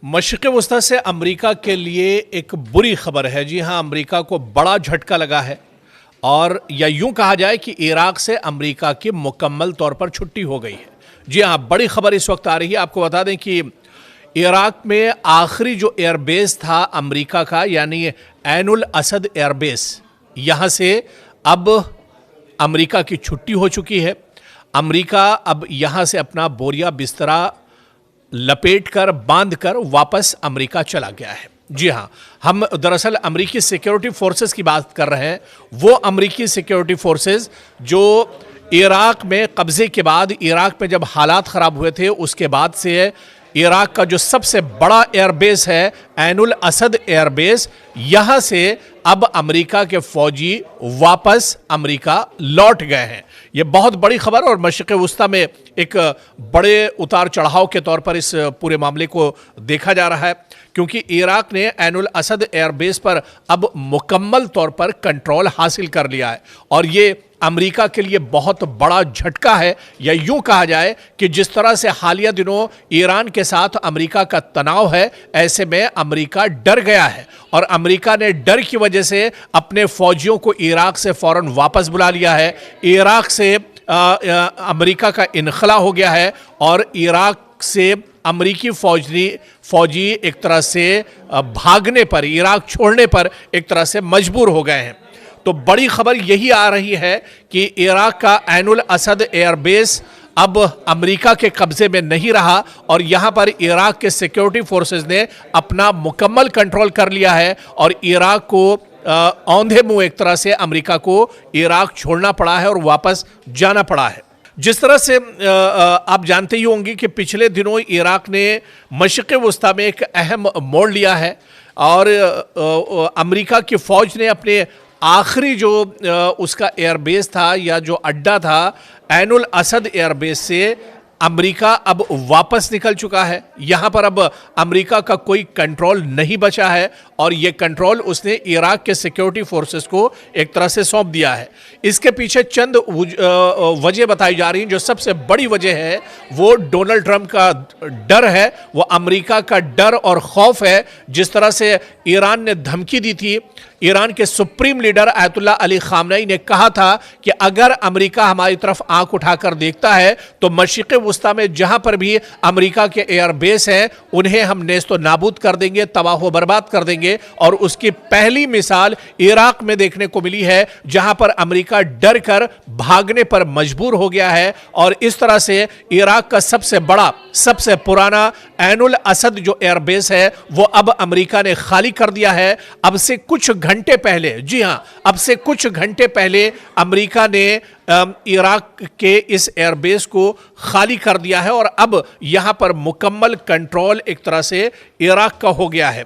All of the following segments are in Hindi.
मशरिक़ वस्ता से अमेरिका के लिए एक बुरी खबर है। जी हाँ, अमेरिका को बड़ा झटका लगा है और या यूं कहा जाए कि इराक से अमेरिका की मुकम्मल तौर पर छुट्टी हो गई है। जी हाँ, बड़ी खबर इस वक्त आ रही है। आपको बता दें कि इराक में आखिरी जो एयरबेस था अमेरिका का, यानी ऐन उल असद एयरबेस, यहाँ से अब अमेरिका की छुट्टी हो चुकी है। अमेरिका अब यहाँ से अपना बोरिया बिस्तरा लपेट कर बांध कर वापस अमेरिका चला गया है। जी हाँ, हम दरअसल अमेरिकी सिक्योरिटी फोर्सेस की बात कर रहे हैं। वो अमेरिकी सिक्योरिटी फोर्सेस जो इराक में कब्जे के बाद, इराक में जब हालात ख़राब हुए थे उसके बाद से इराक का जो सबसे बड़ा एयरबेस है ऐन उल असद एयरबेस, यहाँ से अब अमेरिका के फौजी वापस अमेरिका लौट गए हैं। ये बहुत बड़ी खबर और मशरिक़ वस्ता में एक बड़े उतार चढ़ाव के तौर पर इस पूरे मामले को देखा जा रहा है, क्योंकि इराक ने ऐन उल असद एयरबेस पर अब मुकम्मल तौर पर कंट्रोल हासिल कर लिया है और ये अमेरिका के लिए बहुत बड़ा झटका है। या यूं कहा जाए कि जिस तरह से हालिया दिनों ईरान के साथ अमेरिका का तनाव है, ऐसे में अमेरिका डर गया है और अमेरिका ने डर की वजह से अपने फौजियों को इराक से फौरन वापस बुला लिया है। इराक से अमेरिका का इनखला हो गया है और इराक से अमेरिकी फौजी एक तरह से भागने पर, इराक छोड़ने पर एक तरह से मजबूर हो गए हैं। तो बड़ी खबर यही आ रही है कि इराक का ऐन उल असद एयरबेस अब अमेरिका के कब्जे में नहीं रहा और यहां पर इराक के सिक्योरिटी फोर्सेस ने अपना मुकम्मल कंट्रोल कर लिया है और इराक को औंधे मुंह एक तरह से अमेरिका को इराक छोड़ना पड़ा है और वापस जाना पड़ा है। जिस तरह से आप जानते ही होंगे कि पिछले दिनों इराक ने मशरिक़ वस्ता में एक अहम मोड़ लिया है और अमेरिका की फौज ने अपने आखिरी जो उसका एयरबेस था या जो अड्डा था ऐन उल असद एयरबेस से अमेरिका अब वापस निकल चुका है। यहाँ पर अब अमेरिका का कोई कंट्रोल नहीं बचा है और ये कंट्रोल उसने इराक के सिक्योरिटी फोर्सेस को एक तरह से सौंप दिया है। इसके पीछे चंद वजह बताई जा रही हैं। जो सबसे बड़ी वजह है वो डोनाल्ड ट्रंप का डर है, वो अमेरिका का डर और खौफ है। जिस तरह से ईरान ने धमकी दी थी, ईरान के supreme leader Ayatollah Ali Khamenei ने कहा था कि अगर अमेरिका हमारी तरफ आंख उठाकर देखता है तो मशरिक़ वस्ता में जहां पर भी अमेरिका के एयरबेस हैं उन्हें हम नेस्तो नाबूद कर देंगे, तबाह बर्बाद कर देंगे। और उसकी पहली मिसाल इराक में देखने को मिली है, जहां पर अमेरिका डर कर भागने पर मजबूर हो गया है और इस तरह से इराक का सबसे बड़ा, सबसे पुराना ऐन उल असद जो एयरबेस है वो अब अमेरिका ने खाली कर दिया है। अब से कुछ घंटे पहले, जी हां, अब से कुछ घंटे पहले अमेरिका ने इराक के इस एयरबेस को खाली कर दिया है और अब यहां पर मुकम्मल कंट्रोल एक तरह से इराक का हो गया है।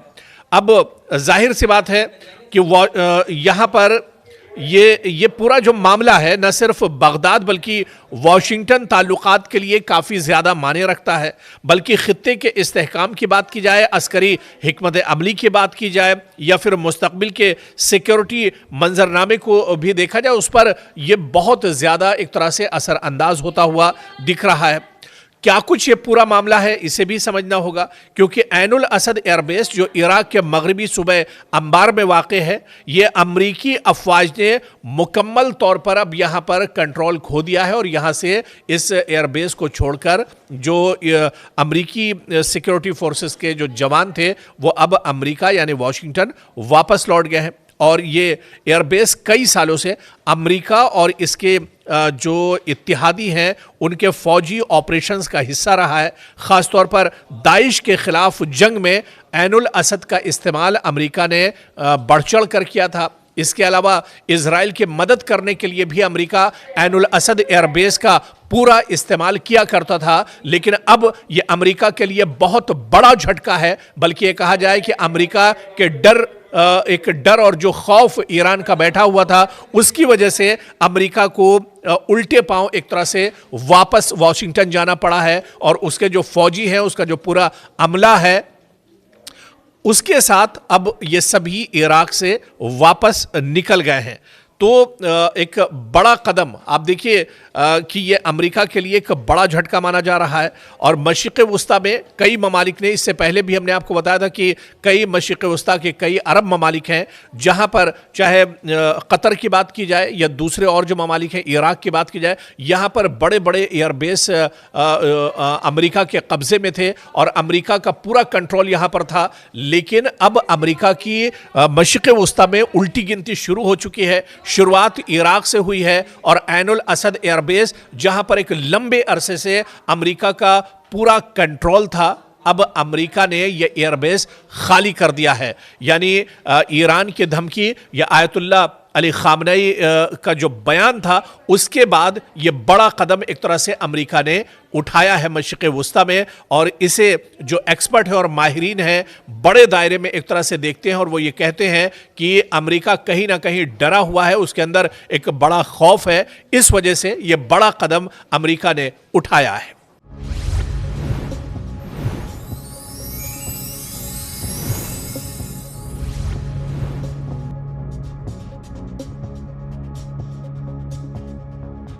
अब जाहिर सी बात है कि यहां पर ये पूरा जो मामला है न सिर्फ बगदाद बल्कि वाशिंगटन ताल्लुकात के लिए काफ़ी ज़्यादा माने रखता है, बल्कि ख़ित्ते के इस्तेहकाम की बात की जाए, अस्करी हिकमत अमली की बात की जाए या फिर मुस्तकबिल के सिक्योरिटी मंजरनामे को भी देखा जाए, उस पर यह बहुत ज़्यादा एक तरह से असरअंदाज होता हुआ दिख रहा है। क्या कुछ ये पूरा मामला है इसे भी समझना होगा, क्योंकि ऐन उल असद एयरबेस जो इराक के मगरबी सूबे अंबार में वाक़ है, ये अमरीकी अफवाज ने मुकम्मल तौर पर अब यहाँ पर कंट्रोल खो दिया है और यहाँ से इस एयरबेस को छोड़कर जो अमरीकी सिक्योरिटी फोर्सेस के जो जवान थे वो अब अमरीका यानी वाशिंगटन वापस लौट गए हैं। और ये एयरबेस कई सालों से अमेरिका और इसके जो इत्तिहादी हैं उनके फौजी ऑपरेशंस का हिस्सा रहा है। ख़ास तौर पर दाइश के ख़िलाफ़ जंग में ऐन उल असद का इस्तेमाल अमेरिका ने बढ़ चढ़ कर किया था। इसके अलावा इजराइल की मदद करने के लिए भी अमेरिका ऐन उल असद एयरबेस का पूरा इस्तेमाल किया करता था। लेकिन अब ये अमेरिका के लिए बहुत बड़ा झटका है, बल्कि ये कहा जाए कि अमेरिका के एक डर और जो खौफ ईरान का बैठा हुआ था उसकी वजह से अमेरिका को उल्टे पांव एक तरह से वापस वाशिंगटन जाना पड़ा है और उसके जो फौजी हैं, उसका जो पूरा अमला है, उसके साथ अब ये सभी इराक से वापस निकल गए हैं। तो एक बड़ा कदम आप देखिए कि ये अमेरिका के लिए एक बड़ा झटका माना जा रहा है। और मशरिक़ वुस्ता में कई ममालिक ने, इससे पहले भी हमने आपको बताया था कि कई मशरिक़ वुस्ता के कई अरब ममालिक हैं जहां पर चाहे कतर की बात की जाए या दूसरे और जो ममालिक हैं, इराक की बात की जाए, यहां पर बड़े बड़े एयरबेस अमेरिका के कब्जे में थे और अमेरिका का पूरा कंट्रोल यहां पर था। लेकिन अब अमेरिका की मशरिक़ वुस्ता में उल्टी गिनती शुरू हो चुकी है। शुरुआत इराक से हुई है और ऐन उल असद एयरबेस, जहां पर एक लंबे अरसे से अमेरिका का पूरा कंट्रोल था, अब अमेरिका ने यह एयरबेस खाली कर दिया है। यानी ईरान की धमकी या आयतुल्लाह अली खामनेई का जो बयान था, उसके बाद यह बड़ा कदम एक तरह से अमेरिका ने उठाया है मशरिक़ वुस्ता में। और इसे जो एक्सपर्ट है और माहिरीन हैं बड़े दायरे में एक तरह से देखते हैं और वो ये कहते हैं कि अमेरिका कहीं ना कहीं डरा हुआ है, उसके अंदर एक बड़ा खौफ है, इस वजह से यह बड़ा कदम अमेरिका ने उठाया है।